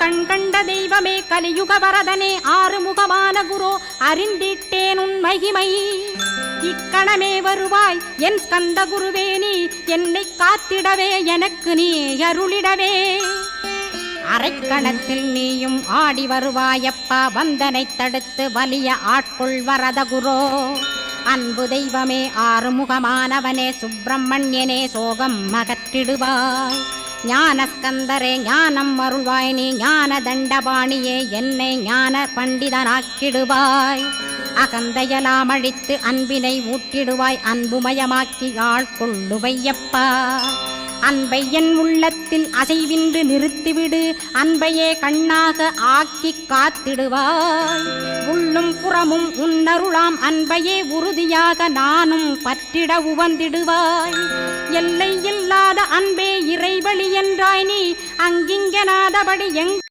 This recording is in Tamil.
கண் கண்ட தெய்வமே கலியுக வரதனே ஆறுமுகமான குரு அறிந்திட்டேன் உன் மகிமை. இக்கணமே வருவாய் என் ஸ்கந்த குருவே, நீ என்னை காத்திடவே எனக்கு நீ அருளிடவே. அரைக்கணத்தில் நீயும் ஆடி வருவாயப்பா, வந்தனை தடுத்து வலிய ஆட்கொள் வரத குரோ. அன்பு தெய்வமே ஆறுமுகமானவனே சுப்பிரமணியனே சோகம் அகற்றிடுவாய். ஞானஸ்கந்தரே ஞானம் அருள்வாய், நீ ஞான தண்டபாணியே என்னை ஞான பண்டிதனாக்கிடுவாய். அகந்தையலாம் அழித்து அன்பினை ஊட்டிடுவாய், அன்புமயமாக்கி ஆள்கொள்ளுவையப்பா. அன்பை என் உள்ளத்தில் அசைவின்று நிறுத்திவிடு, அன்பையே கண்ணாக ஆக்கி காத்திடுவாய். உள்ளும் புறமும் உன்னருளாம் அன்பையே உறுதியாக நானும் பற்றிட உவந்திடுவாய். எல்லை இல்லாத அன்பே இறைவழி என்றாய் நீ, அங்கிங்கனாதபடி எங்க